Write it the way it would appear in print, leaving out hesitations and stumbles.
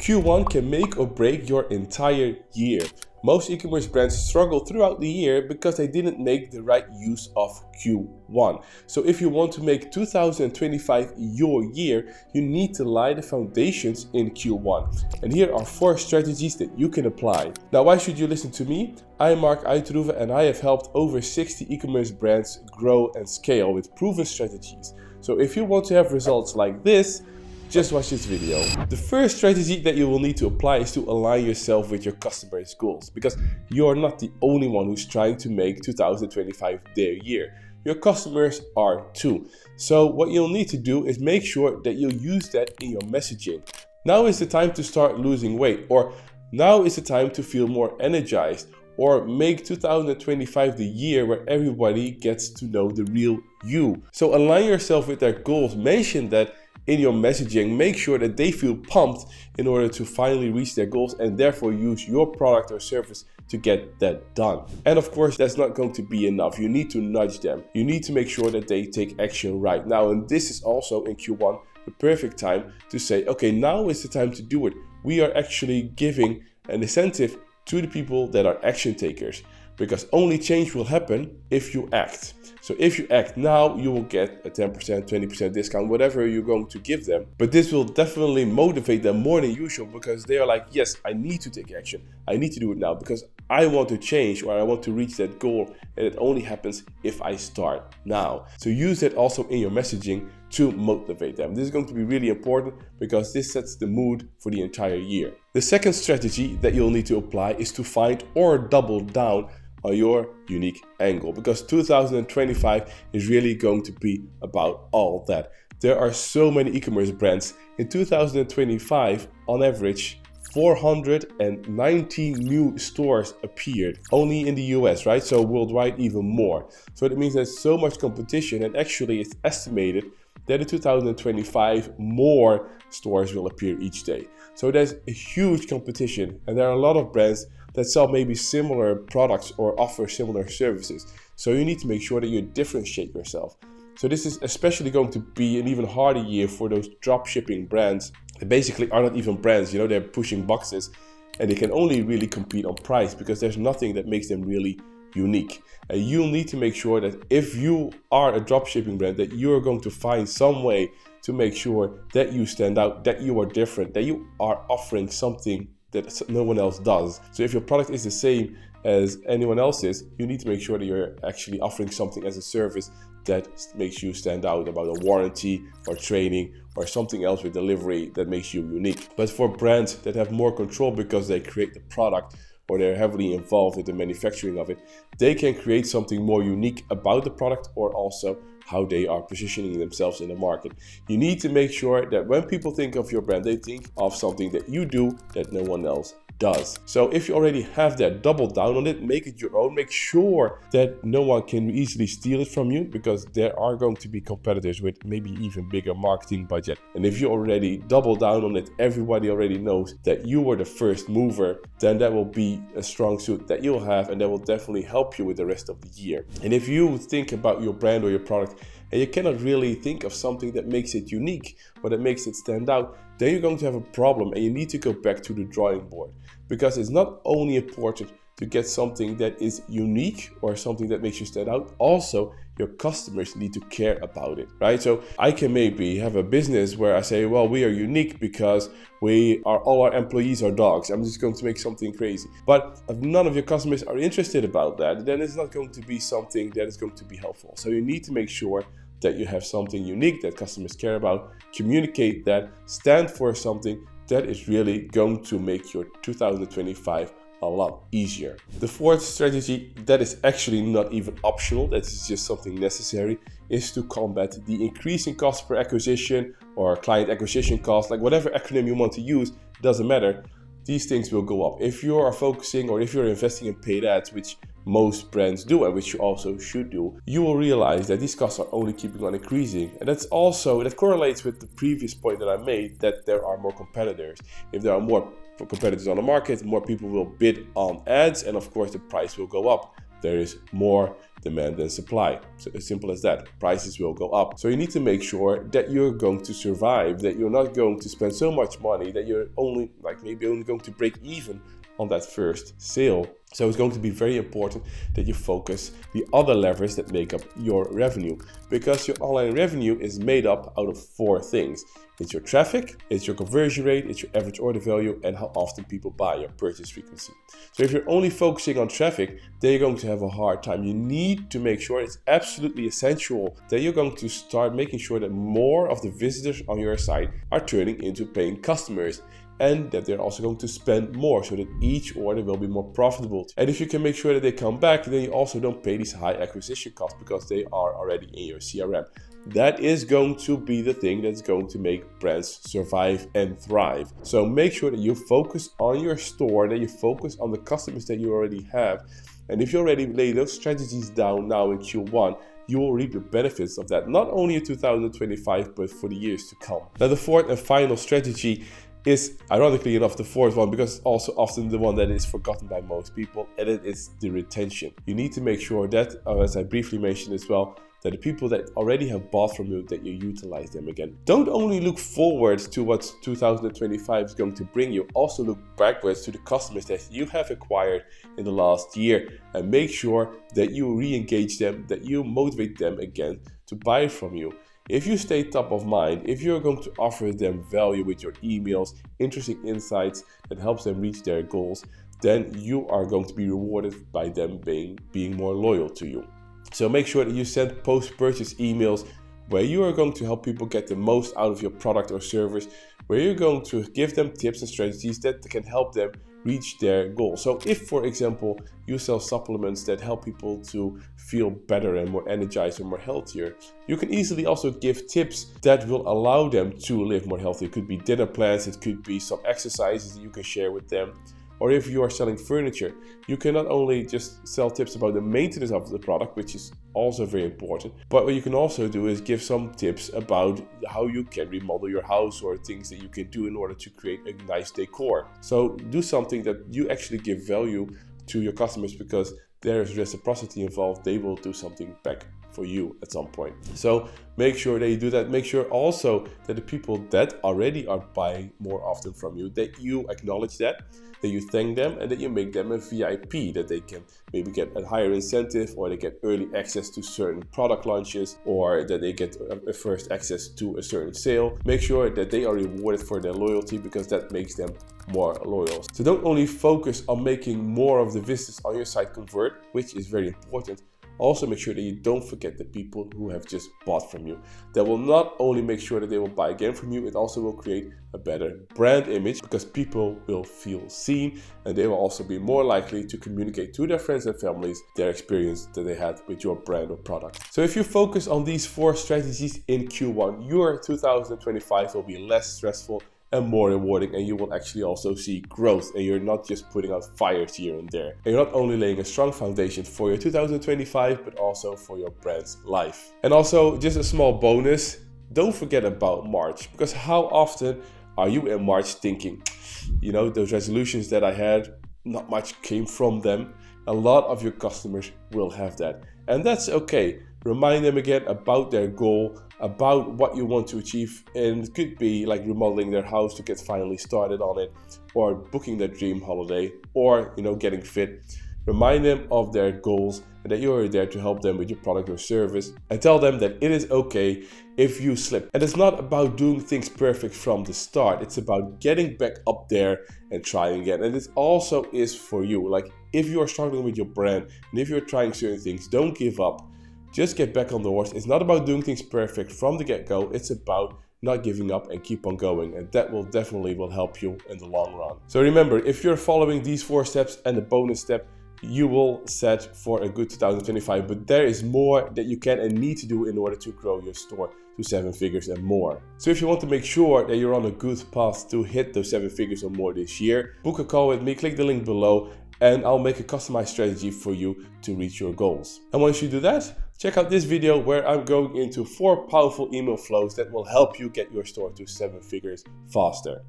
Q1 can make or break your entire year. Most e-commerce brands struggle throughout the year because they didn't make the right use of Q1. So if you want to make 2025 your year, you need to lay the foundations in Q1. And here are 4 strategies that you can apply. Now, why should you listen to me? I'm Marc Uitterhoeve and I have helped over 60 e-commerce brands grow and scale with proven strategies. So if you want to have results like this, just watch this video. The first strategy that you will need to apply is to align yourself with your customers' goals, because you're not the only one who's trying to make 2025 their year. Your customers are too. So what you'll need to do is make sure that you use that in your messaging. Now is the time to start losing weight, or now is the time to feel more energized, or make 2025 the year where everybody gets to know the real you. So align yourself with their goals. Mention that in your messaging, make sure that they feel pumped in order to finally reach their goals, and therefore use your product or service to get that done. And of course, that's not going to be enough. You need to nudge them. You need to make sure that they take action right now. And this is also in Q1 the perfect time to say, okay, now is the time to do it. We are actually giving an incentive to the people that are action takers, because only change will happen if you act. So if you act now, you will get a 10%, 20% discount, whatever you're going to give them. But this will definitely motivate them more than usual, because they are like, yes, I need to take action. I need to do it now because I want to change, or I want to reach that goal. And it only happens if I start now. So use that also in your messaging to motivate them. This is going to be really important because this sets the mood for the entire year. The second strategy that you'll need to apply is to find or double down on your unique angle, because 2025 is really going to be about all that. There are so many e-commerce brands. In 2025, on average, 419 new stores appeared only in the US, right? So worldwide, even more. So it means there's so much competition, and actually it's estimated that in 2025 more stores will appear each day. So there's a huge competition, and there are a lot of brands that sell maybe similar products or offer similar services. So you need to make sure that you differentiate yourself. So this is especially going to be an even harder year for those drop shipping brands that basically are not even brands. You know, they're pushing boxes and they can only really compete on price because there's nothing that makes them really unique. And you'll need to make sure that if you are a drop shipping brand, that you're going to find some way to make sure that you stand out, that you are different, that you are offering something that no one else does. So if your product is the same as anyone else's, you need to make sure that you're actually offering something as a service that makes you stand out, about a warranty or training or something else with delivery that makes you unique. But for brands that have more control because they create the product or they're heavily involved with the manufacturing of it, they can create something more unique about the product, or also how they are positioning themselves in the market. You need to make sure that when people think of your brand, they think of something that you do that no one else does. So if you already have that, double down on it, make it your own. Make sure that no one can easily steal it from you, because there are going to be competitors with maybe even bigger marketing budget. And if you already double down on it, everybody already knows that you were the first mover, then that will be a strong suit that you'll have, and that will definitely help you with the rest of the year. And if you think about your brand or your product and you cannot really think of something that makes it unique or that makes it stand out, then you're going to have a problem, and you need to go back to the drawing board. Because it's not only important to get something that is unique or something that makes you stand out, also your customers need to care about it, right? So I can maybe have a business where I say, well, we are unique because all our employees are dogs. I'm just going to make something crazy. But if none of your customers are interested about that, then it's not going to be something that is going to be helpful. So you need to make sure that you have something unique that customers care about, communicate that, stand for something that is really going to make your 2025 a lot easier. The fourth strategy that is actually not even optional, that is just something necessary, is to combat the increasing cost per acquisition or client acquisition cost, like whatever acronym you want to use, doesn't matter. These things will go up. If you are focusing or if you're investing in paid ads, which most brands do and which you also should do, you will realize that these costs are only keeping on increasing. And that correlates with the previous point that I made, that there are more competitors. If there are more competitors on the market, more people will bid on ads, and of course the price will go up. there is more demand than supply. So as simple as that. Prices will go up. So you need to make sure that you're going to survive, that you're not going to spend so much money that you're only maybe only going to break even on that first sale. So it's going to be very important that you focus the other levers that make up your revenue, because your online revenue is made up out of 4 things. It's your traffic, it's your conversion rate, it's your average order value, and how often people buy, your purchase frequency. So if you're only focusing on traffic, then you're going to have a hard time. You need to make sure, it's absolutely essential that you're going to start making sure that more of the visitors on your site are turning into paying customers, and that they're also going to spend more so that each order will be more profitable. And if you can make sure that they come back, then you also don't pay these high acquisition costs because they are already in your CRM. That is going to be the thing that's going to make brands survive and thrive. So make sure that you focus on your store, that you focus on the customers that you already have. And if you already lay those strategies down now in Q1, you will reap the benefits of that, not only in 2025, but for the years to come. Now, the fourth and final strategy is, ironically enough, the fourth one, because it's also often the one that is forgotten by most people, and it is the retention. You need to make sure that, as I briefly mentioned as well, that the people that already have bought from you, that you utilize them again. Don't only look forward to what 2025 is going to bring you, also look backwards to the customers that you have acquired in the last year, and make sure that you re-engage them, that you motivate them again to buy from you. If you stay top of mind, if you're going to offer them value with your emails, interesting insights that helps them reach their goals, then you are going to be rewarded by them being more loyal to you. So make sure that you send post-purchase emails where you are going to help people get the most out of your product or service, where you're going to give them tips and strategies that can help them reach their goal. So if, for example, you sell supplements that help people to feel better and more energized and more healthier, you can easily also give tips that will allow them to live more healthy. It could be dinner plans, it could be some exercises that you can share with them. Or if you are selling furniture, you can not only just sell tips about the maintenance of the product, which is also very important, but what you can also do is give some tips about how you can remodel your house or things that you can do in order to create a nice decor. So do something that you actually give value to your customers, because there is reciprocity involved. They will do something back for you at some point. So make sure that you do that. Make sure also that the people that already are buying more often from you, that you acknowledge that you thank them, and that you make them a VIP, that they can maybe get a higher incentive, or they get early access to certain product launches, or that they get a first access to a certain sale. Make sure that they are rewarded for their loyalty, because that makes them more loyal. So don't only focus on making more of the visitors on your site convert, which is very important. Also make sure that you don't forget the people who have just bought from you. That will not only make sure that they will buy again from you, it also will create a better brand image, because people will feel seen, and they will also be more likely to communicate to their friends and families their experience that they had with your brand or product. So if you focus on these 4 strategies in Q1, your 2025 will be less stressful and more rewarding, and you will actually also see growth, and you're not just putting out fires here and there. And you're not only laying a strong foundation for your 2025, but also for your brand's life. And also, just a small bonus, don't forget about March, because how often are you in March thinking, you know, those resolutions that I had, not much came from them. A lot of your customers will have that, and that's okay. Remind them again about their goal, about what you want to achieve, and it could be like remodeling their house to get finally started on it, or booking their dream holiday, or getting fit. Remind them of their goals, and that you are there to help them with your product or service, and tell them that it is okay if you slip. And it's not about doing things perfect from the start. It's about getting back up there and trying again. And this also is for you. Like, if you are struggling with your brand, and if you're trying certain things, don't give up. Just get back on the horse. It's not about doing things perfect from the get-go. It's about not giving up and keep on going. And that will definitely help you in the long run. So remember, if you're following these 4 steps and the bonus step, you will set for a good 2025. But there is more that you can and need to do in order to grow your store to 7 figures and more. So if you want to make sure that you're on a good path to hit those 7 figures or more this year, book a call with me, click the link below, and I'll make a customized strategy for you to reach your goals. And once you do that, check out this video where I'm going into 4 powerful email flows that will help you get your store to 7 figures faster.